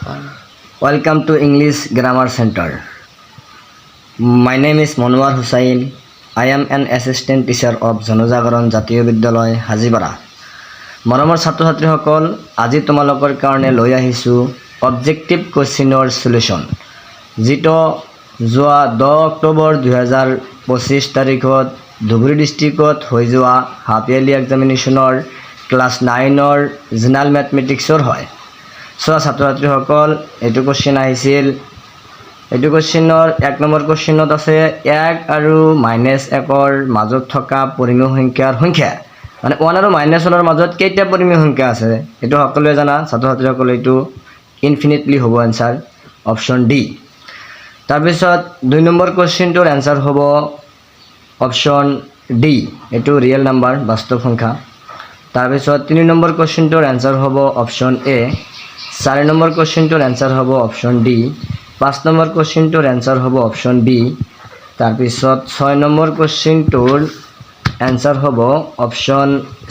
Welcome to English Grammar Center. My name is Monwar Hussain. I am an assistant teacher of Janojagaron Jatiyo Bidyalay Hajibara. মৰমৰ ছাত্ৰ ছাত্ৰীসকল আজি তোমালোকৰ কাৰণে লৈ আহিছো অবজেক্টিভ কোৱেশ্চনৰ সলিউশন যেটো যোৱা 10 অক্টোবৰ 2025 তাৰিখত ধুবুৰী ডিস্ট্ৰিক্টত হৈ যোৱা হাফ ইয়াৰলি এক্সামিনেশ্যনৰ ক্লাস 9ৰ জেনাৰেল ম্যাথমেটিক্সৰ হয় সো ছাত্ৰ ছাত্ৰীসকল এটো কোৱেশ্চন আহিছিল এটো কোৱেশ্চনৰ 1 নম্বৰ কোৱেশ্চনত আছে 1 আৰু -1ৰ মাজত থকা পৰিমেয় সংখ্যাৰ সংখ্যা মানে 1 আৰু -1 ৰ মাজত কেইটা পৰিমেয় সংখ্যা আছে এটো সকলোৱে জানা ছাত্ৰ ছাত্ৰীসকল এটো ইনফিনিটলি হ'ব आंसर অপচন ডি তাৰ পিছত 2 নম্বৰ কোৱেশ্চনটোৰ आंसर হ'ব অপচন ডি এটো ৰিয়েল নাম্বাৰ বাস্তৱ সংখ্যা তাৰ পিছত 3 নম্বৰ কোৱেশ্চনটোৰ आंसर হ'ব অপচন এ 4 নম্বৰ কোৱেশ্চনটোৰ आंसर হ'ব অপচন ডি 5 নম্বৰ কোৱেশ্চনটোৰ आंसर হ'ব অপচন বি তাৰ পিছত 6 নম্বৰ কোৱেশ্চনটোৰ आंसर হ'ব অপচন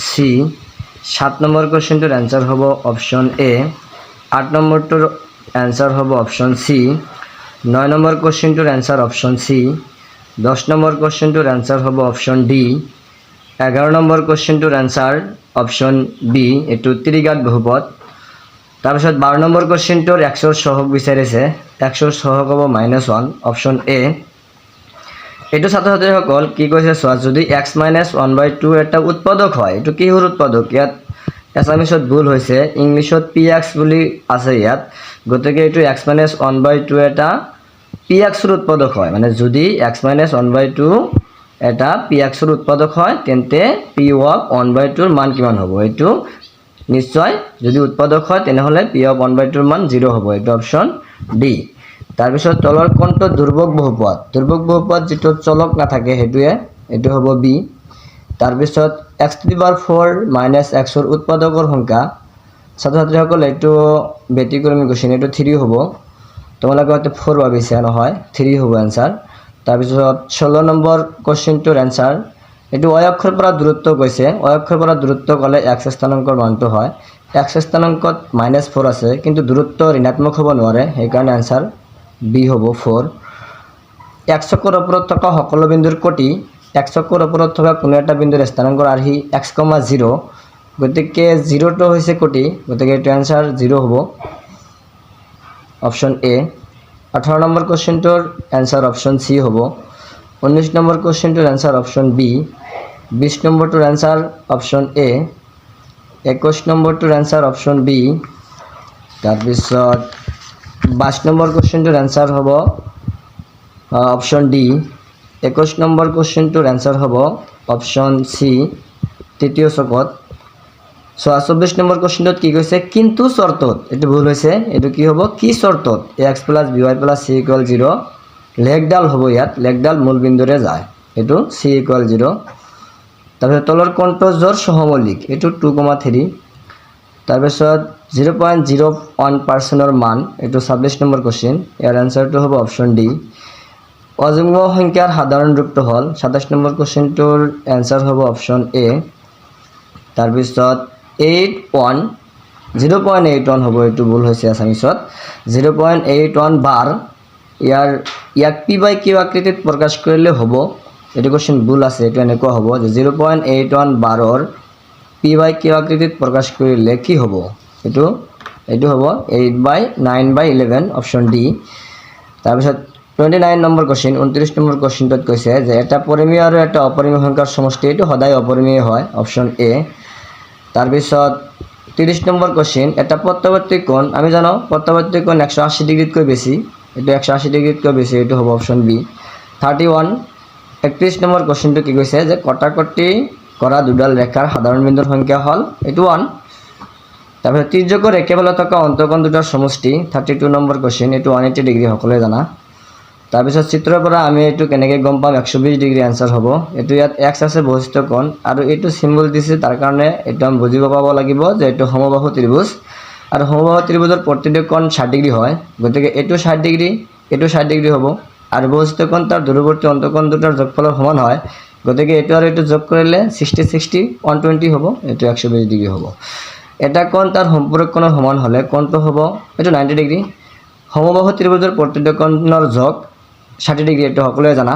সি 7 নম্বৰ কোৱেশ্চনটোৰ आंसर হ'ব অপচন এ 8 নম্বৰটোৰ आंसर হ'ব অপচন সি 9 নম্বৰ কোৱেশ্চনটোৰ आंसर অপচন সি 10 নম্বৰ কোৱেশ্চনটোৰ आंसर হ'ব অপচন ডি 11 নম্বৰ কোৱেশ্চনটোৰ आंसर অপচন বি এটো ত্ৰিঘাত বহুপদ তাৰ পিছত 12 নম্বৰ কোৱেশ্চনটোৰ 100 ৰ সহগ বিচাৰিছে 100 ৰ সহগ হ'ব -1 অপচন এ এটো ছাত্ৰ ছাত্ৰীসকল কি কৈছে সোৱা যদি x - 1/2 এটা উৎপাদক হয় এটো কিহৰ উৎপাদক ইয়াত এছামিছত ভুল হৈছে ইংলিশত px বুলি আছে ইয়াত গতিকে এটো x - 1/2 এটা px ৰ উৎপাদক হয় মানে যদি x - 1/2 এটা px ৰ উৎপাদক হয় তেন্তে p of 1/2 ৰ মান কিমান হ'ব এটো নিশ্চয় যদি উৎপাদক হয় তেনেহলে p of 1/2 ৰ মান 0 হ'ব এটো অপচন ডি তাৰ পিছত তলৰ কোনটো দুৰ্বক বহুপদ যেটো চলক না থাকে হেতুয়ে এটো হ'ব বি তাৰ পিছত x⁴ - x ৰ উৎপাদকৰ সংখ্যা ছাত্ৰ ছাত্ৰীসকল এটো ব্যতিক্ৰমী কোৱেশ্চন এটো 3 হ'ব তোমালোকে হয়তো 4 ভাবিছা নহয় 3 হ'ব आंसर তাৰ পিছত 16 নম্বৰ কোৱেশ্চনটোৰ आंसर এটো y অক্ষৰ পৰা দূৰত্ব কৈছে y অক্ষৰ পৰা দূৰত্ব কলে x স্থানাংকৰ মানটো হয় x স্থানাংকত -4 আছে কিন্তু দূৰত্ব ঋণাত্মক হ'ব নোৱাৰে সেই কাৰণে आंसर বি হ'ব 4 x অক্ষৰ ওপৰত থকা সকলো বিন্দুৰ কোটি x অক্ষৰ ওপৰত থকা কোনো এটা বিন্দুৰ স্থানাংকৰ আৰ্হি x, 0 গতিকে 0 টো হৈছে কোটি গতিকে এটো आंसर 0 হ'ব অপচন এ 18 নম্বৰ কোৱেশ্চনটোৰ आंसर অপচন সি হ'ব 19 নম্বৰ কোৱেশ্চনটোৰ आंसर অপচন বি 20 নম্বৰটোৰ आंसर অপচন এ 21 নম্বৰটোৰ आंसर অপচন বি তাৰ পিছত 22 নম্বৰ কোৱেশ্চনটোৰ आंसर হ'ব অপচন ডি 21 নম্বৰ কোৱেশ্চনটোৰ आंसर হ'ব অপচন সি তৃতীয় চকত 24 নম্বৰ কোৱেশ্চনত কি কৈছে কিন্তু শৰ্তত এটো ভুল হৈছে এটো কি হ'ব কি শৰ্তত x + by + c = 0 লেখডাল হ'ব ইয়াত লেখডাল মূল বিন্দুৰে যায় এটো c = 0 তাৰপিছত তলৰ কোনটো জোৰ সহমৌলিক এটো 2,3 তাৰপিছত 0.01% ৰ মান এটো 26 নম্বৰ কোৱেশ্চন ইয়াৰ आंसरটো হ'ব অপচন ডি অযুগ্ম সংখ্যাৰ সাধাৰণ ৰূপটো হল 27 নম্বৰ কোৱেশ্চনটোৰ आंसर হ'ব অপচন এ তাৰপিছত 0.81 হ'ব এটো ভুল হৈছে আসামিছত 0.81 বাৰ ইয়াক p/q আকৃতিত প্ৰকাশ কৰিলে হ'ব এটো কোৱেশ্চন ভুল আছে এটো এনেকুৱা হ'ব যে 0.81 বাৰৰ p/q আকৃতিত প্ৰকাশ কৰিলে কি হ'ব এটো হ'ব 8/9/11 অপচন ডি তাৰপিছত 29 নম্বৰ কোৱেশ্চন 29 নম্বৰ কোৱেশ্চনটোত কৈছে যে এটা পৰিমেয় আৰু এটা অপৰিমেয় সংখ্যাৰ সমষ্টি এটো সদায় অপৰিমেয় হয় অপচন এ তাৰ পিছত 30 নম্বৰ কোৱেশ্চন এটা প্ৰত্যাৱৰ্তী কোণ আমি জানো প্ৰত্যাৱৰ্তী কোণ 180 ডিগ্ৰীতকৈ বেছি এটো 180 ডিগ্ৰীতকৈ বেছি এটো হ'ব অপচন বি 31 31 নম্বৰ কোৱেশ্চনটো কি কৈছে যে কটাকটি কৰা দুডাল ৰেখাৰ সাধাৰণ বিন্দুৰ সংখ্যা হল এটো 1 তাৰপিছত তিৰ্যকৰ একেফালে থকা অন্তঃকোণ দুটাৰ সমষ্টি 32 নম্বৰ কোৱেশ্চন এটো 180 ডিগ্ৰী সকলোৱে জানা তাৰপিছত চিত্ৰৰ পৰা আমি এটো কেনেকৈ গম পাম 120 ডিগ্ৰী आंसर হ'ব এটো ইয়াত x আছে বহিস্থ কোণ আৰু এটো সিম্বল দিছে তাৰ কাৰণে এটো আমি বুজিব পাব লাগিব যে এটো সমবাহু ত্ৰিভুজ আৰু সমবাহু ত্ৰিভুজৰ প্ৰতিটো কোণ 60 ডিগ্ৰী হয় গতিকে এটো 60 ডিগ্ৰী এটো 60 ডিগ্ৰী হ'ব আৰু বহিস্থ কোণ তাৰ দূৰৱৰ্তী অন্তঃকোণ দুটাৰ যোগফলৰ সমান হয় গতিকে এটো আৰু এটো যোগ কৰিলে 60 60 120 হ'ব এটো 120 ডিগ্ৰী হ'ব এটা কোণ তাৰ সম্পূৰক কোণৰ সমান হ'লে কোণটো হ'ব এইটো 90 ডিগ্ৰী সমবাহু ত্ৰিভুজৰ প্ৰতিটো কোণৰ যোগ 60 ডিগ্ৰী এইটো সকলোৱে জানা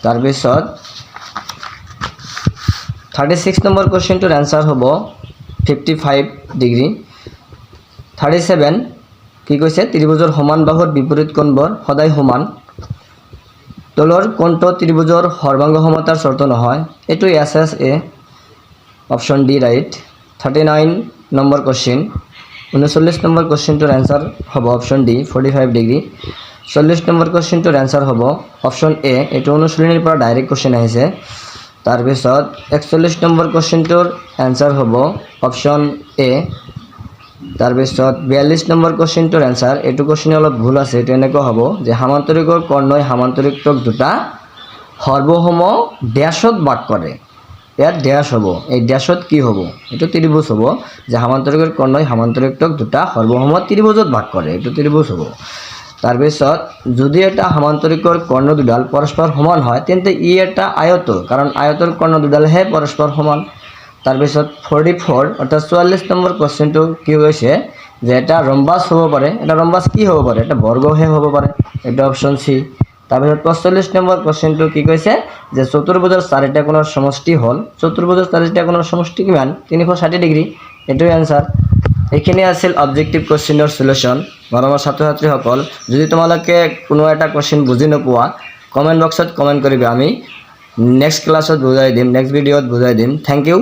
তাৰপিছত 36 নম্বৰ কোৱেশ্চনটোৰ আনসাৰ হ'ব 55 ডিগ্ৰী 37 কি কৈছে ত্ৰিভুজৰ সমান বাহুৰ বিপৰীত কোণবোৰ সদায় সমান তলৰ কোণটো ত্ৰিভুজৰ সৰ্বাংগ সমতাৰ শৰ্ত নহয় এটো এছএছএ অপশন ডি ৰাইট 39 নম্বৰ কোৱেশ্চন 39 নম্বৰ কোৱেশ্চনটোৰ আনসাৰ হ'ব অপশন ডি 45 ডিগ্ৰী 40 নম্বৰ কোৱেশ্চনটোৰ আনসাৰ হ'ব অপশন এ এটো অনুশীলনীৰ পৰা ডাইৰেক্ট কোৱেশ্চন আহিছে তাৰপিছত 41 নম্বৰ কোৱেশ্চনটোৰ আনসাৰ হ'ব অপশন এ তাৰপিছত 42 নম্বৰ কোৱেশ্চনটোৰ আনসাৰ এটো কোৱেশ্চন অলপ ভুল আছে এটো এনেকুৱা হ'ব যে সমান্তৰিকৰ কৰ্ণই সমান্তৰিকটোক দুটা সৰ্বসম ড্যাশত ভাগ কৰে ইয়াত ড্যাশ হ'ব এই ড্যাশত কি হ'ব এটো ত্ৰিভুজ হ'ব যে সমান্তৰিকৰ কৰ্ণই সমান্তৰিকটোক দুটা সৰ্বসম ত্ৰিভুজত ভাগ কৰে এটো ত্ৰিভুজ হ'ব তাৰপিছত যদি এটা সমান্তৰিকৰ কৰ্ণ দুডাল পৰস্পৰ সমান হয় তেন্তে ই এটা আয়ত কাৰণ আয়তৰ কৰ্ণ দুডালহে পৰস্পৰ সমান তাৰপিছত 44 অৰ্থাৎ 44 নম্বৰ কোৱেশ্চনটো কি হৈছে যে এটা ৰম্বাস হ'ব পাৰে এটা ৰম্বাস কি হ'ব পাৰে এটা বৰ্গহে হ'ব পাৰে এটা অপশন সি তাৰপিছত 45 নম্বৰ কোৱেশ্চনটো কি কৈছে যে চতুৰ্ভুজৰ চাৰিটা কোণৰ সমষ্টি হ'ল চতুৰ্ভুজৰ চাৰিটা কোণৰ সমষ্টি কিমান 360 ডিগ্ৰী এটোই আনসাৰ এইখিনি আছিল অবজেক্টিভ কোৱেশ্চনৰ সলিউশন মৰমৰ ছাত্ৰ-ছাত্ৰীসকল যদি তোমালোকে কোনো এটা কোৱেশ্চন বুজি নোপোৱা কমেন্ট বক্সত কমেন্ট কৰিবা আমি নেক্সট ক্লাছত বুজাই দিম নেক্সট ভিডিঅ'ত বুজাই দিম থ্যাংক ইউ